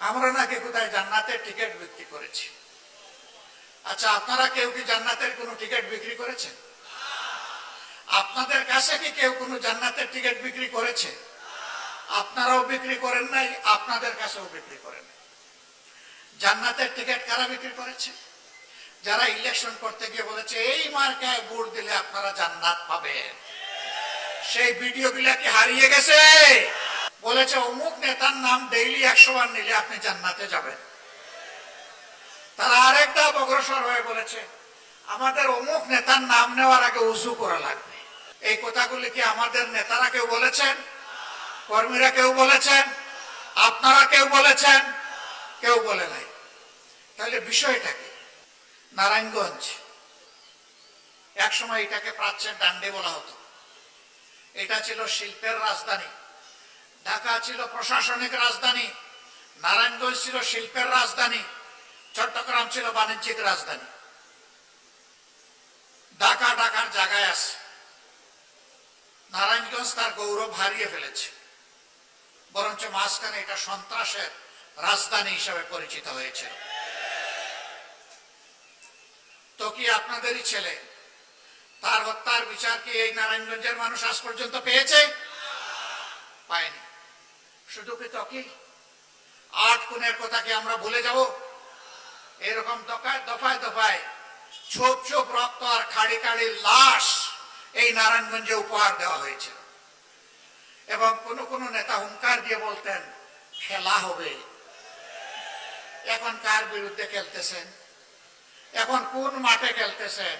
আমরা নাকি কোথায় জান্নাতের টিকিট বিক্রি করেছি। আচ্ছা, আপনারা কেউ কি জান্নাতের কোনো টিকিট বিক্রি করেছেন? আপনাদের কাছে কি কেউ কোনো জান্নাতের টিকিট বিক্রি করেছে? আপনারাও বিক্রি করেন নাই, আপনাদের কাছেও বিক্রি করেন নাই। জান্নাতের টিকিট কারা বিক্রি করেছে? যারা ইলেকশন করতে গিয়ে বলেছে এই মার্কায় ভোট দিলে আপনারা জান্নাত পাবেন। সেই ভিডিওগুলা কি হারিয়ে গেছে? বলেছে অমুক নেতার নাম ডেইলি 100 বার নিলে আপনি জান্নাতে যাবেন। তারা আরেকটা অগ্রসর হয়ে বলেছে আমাদের অমুক নেতার নাম নেওয়ার আগে উযু করা লাগবে। এই কথাগুলি কি আমাদের নেতারা কেউ বলেছেন? কর্মীরা কেউ বলেছেন? আপনারা কেউ বলেছেন? কেউ বলে নাই। তাহলে বিষয়টা কি? নারায়ণগঞ্জ একসময় এটাকে প্রাচ্যের ডান্ডি বলা হতো। এটা ছিল শিল্পের রাজধানী, ঢাকা ছিল প্রশাসনিক রাজধানী, নারায়ণগঞ্জ ছিল শিল্পের রাজধানী, চট্টগ্রাম ছিল বাণিজ্যিক রাজধানী। ঢাকা ঢাকার জায়গায় আছে, নারায়ণগঞ্জ তার গৌরব হারিয়ে ফেলেছে, বরঞ্চ মাঝখানে এটা সন্ত্রাসের রাজধানী হিসেবে পরিচিত হয়েছে। তো কি আপনাদেরই ছেলে, তার হত্যার বিচার কি এই নারায়ণগঞ্জের মানুষ আজ পর্যন্ত পেয়েছে? পায়নি। শুধু কি তকি 8 খুনের কথা কি আমরা ভুলে যাব? এরকম দফায় দফায় ছোপ ছোপ রক্ত আর খাড়ি খাড়ি লাশ এই নারায়ণগঞ্জে উপহার দেওয়া হয়েছে। এবং কোন নেতা হুঙ্কার দিয়ে বলতেন খেলা হবে। এখন কার বিরুদ্ধে খেলতেছেন? এখন কোন মাঠে খেলতেছেন?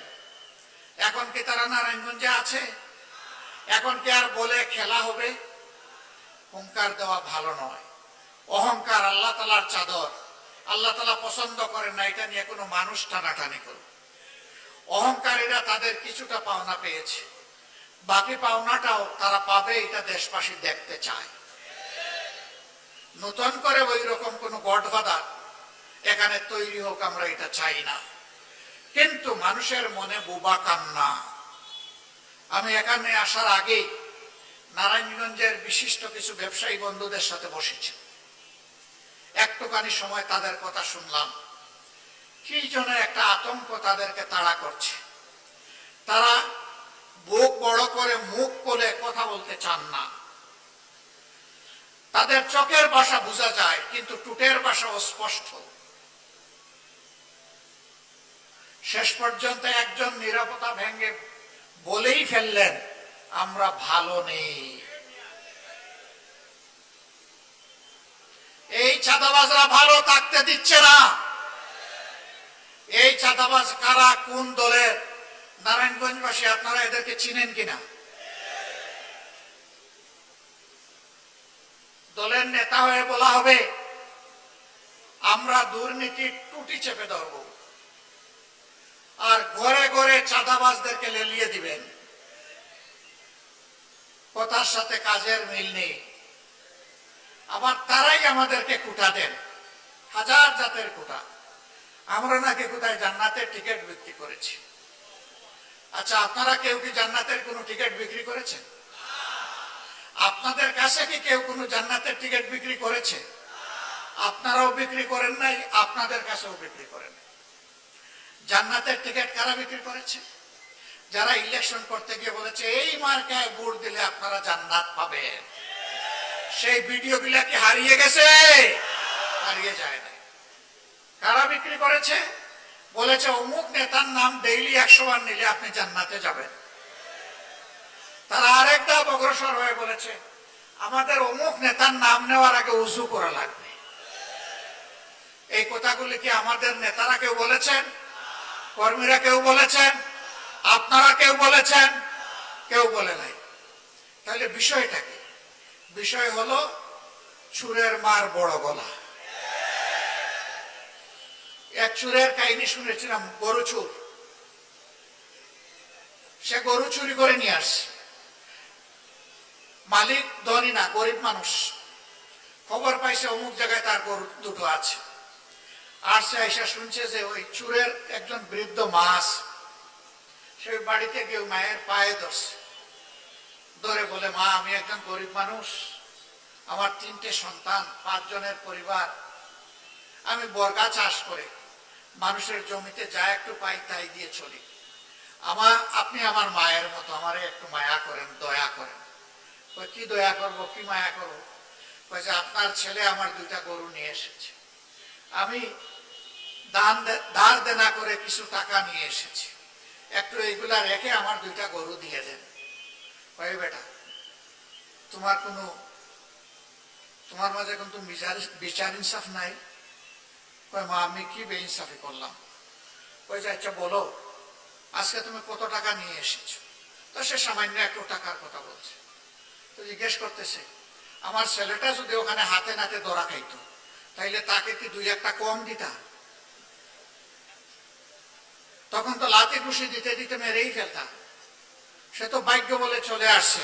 এখন কি তারা নারায়ণগঞ্জে আছে? এখন কি আর বলে খেলা হবে? হুঙ্কার দেওয়া ভালো নয়। অহংকার আল্লাহ তাআলার চাদর, আল্লাহ তাআলা পছন্দ করেন না এটা নিয়ে কোনো মানুষ টানাটানি করুক। অহংকারীরা তাদের কিছুটা পাওনা পেয়েছে, বাকি পাওনাটাও তারা পাবে, এটা দেশবাসী দেখতে চায়। নতুন করে ওই রকম কোন গডফাদার এখানে তৈরি হোক আমরা এটা চাই না। কিন্তু মানুষের মনে বোবা কান্না। আমি এখানে আসার আগে নারায়ণগঞ্জের বিশিষ্ট কিছু ব্যবসায়ী বন্ধুদের সাথে বসেছি। একটুখানি সময় তাদের কথা শুনলাম। কি জন্য একটা আতঙ্ক তাদেরকে তাড়া করছে। তারা বুক বড় করে মুখ করে কথা বলতে চান না। তাদের চোখের ভাষা বোঝা যায়, কিন্তু টুটের ভাষা অস্পষ্ট। শেষ পর্যন্ত একজন নিরাপত্তা ভেঙে বলেই ফেললেন আমরা ভালো নেই। এই চাঁদাবাজরা ভালো থাকতে দিচ্ছে না। এই চাঁদাবাজ কারা, কোন দলের? নারায়ণগঞ্জবাসী আপনারা এদেরকে চিনেন কিনা? দলের নেতা হয়ে বলা হবে আমরা দুর্নীতির টুটি চেপে ধরব, আর ঘরে ঘরে চাঁদাবাজদেরকে লেলিয়ে দিবেন। কথার সাথে কাজের মিল নেই। আবার তারাই আমাদেরকে কুটা দেন, হাজার জাতের কুটা। আমরা নাকি কোথায় জান্নাতের টিকিট বিক্রি করেছি। আচ্ছা, আপনারা কেউ কি জান্নাতের কোনো টিকিট বিক্রি করেছেন? আপনাদের কাছে কি কেউ কোনো জান্নাতের টিকিট বিক্রি করেছে? আপনারাও বিক্রি করেন নাই, আপনাদের কাছেও বিক্রি করেন নাই। জান্নাতের টিকিট কারা বিক্রি করেছে? যারা ইলেকশন করতে গিয়ে বলেছে এই মার্কায় ভোট দিলে আপনারা জান্নাত পাবেন। সেই ভিডিওগুলা কি হারিয়ে গেছে? হারিয়ে যায় না। কারা বিক্রি করেছে? বলেছে অমুক নেতার নাম ডেইলি 100 বার নিলে আপনি জান্নাতে যাবেন। তারা আরেকটা অগ্রসর হয়ে বলেছে আমাদের অমুক নেতার নাম নেওয়ার আগে উযু করা লাগবে। এই কথাগুলি কি আমাদের নেতারা কেউ বলেছেন? কর্মীরা কেউ বলেছেন? আপনারা কেউ বলেছেন? কেউ বলে নাই। তাহলে বিষয়টা কি? বিষয় হলো চুরের মার বড় গলা। এক চুরের কাহিনী শুনেছিলাম, গরু চুর। সে গরু চুরি করে নিয়ে আসছে। মালিক ধনী না, গরিব মানুষ। খবর পাইছে অমুক জায়গায় তার গরু দুটো আছে। আর সে আইসা শুনছে যে ওই চুরের একজন বৃদ্ধ মা আছে। সে বাড়িতে গিয়ে মায়ের পায়ে ধরছে, ধরে বলে মা আমি একজন গরিব মানুষ, আমার 3টে সন্তান, 5 জনের পরিবার, আমি বর্গা চাষ করে মানুষের জমিতে যা একটু পাই তাই দিয়ে চলি। আপনি আমার মায়ের মতো, আমারে একটু মায়া করেন, দয়া করেন। কি দয়া করবো, কি মায়া করবো? যে আপনার ছেলে আমার 2টা গরু নিয়ে এসেছে, আমি ধার দেনা করে কিছু টাকা নিয়ে এসেছি, একটু এইগুলা রেখে আমার 2টা গরু দিয়ে দেন। বেটা, তোমার মাঝে কিন্তু বিচার ইনসাফ নাই। মা, আমি কি বেইনসাফি করলাম? আচ্ছা বলো, আজকে তুমি কত টাকা নিয়ে এসেছো? তো সে সামান্য একটু টাকার কথা বলছে। তো জিজ্ঞেস করতেছে, আমার ছেলেটা যদি ওখানে হাতে নাতে ধরা খাইতো, তাইলে তাকে কি 2-1টা কম দিতা? তখন তো লাথি ঘুষি দিতে দিতে মেরেই ফেলতা। সে তো ভাগ্য বলে চলে আসছে,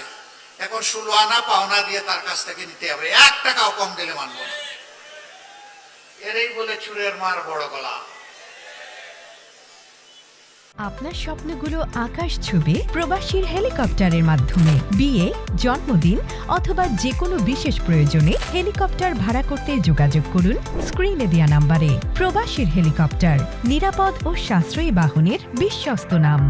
এখন 16 আনা পাওনা দিয়ে তার কাছ থেকে নিতে হবে, 1 টাকাও কম দিলে মানব না। এরই বলে চুরের মার বড় গলা। আপনার স্বপ্নগুলো আকাশ ছুবে প্রবাসীর হেলিকপ্টারের মাধ্যমে। বিয়ে, জন্মদিন অথবা যে কোনো বিশেষ প্রয়োজনে হেলিকপ্টার ভাড়া করতে যোগাযোগ করুন স্ক্রিনে দেয়া নাম্বারে। প্রবাসীর হেলিকপ্টার, নিরাপদ ও সাশ্রয়ী বাহনের বিশ্বস্ত নাম।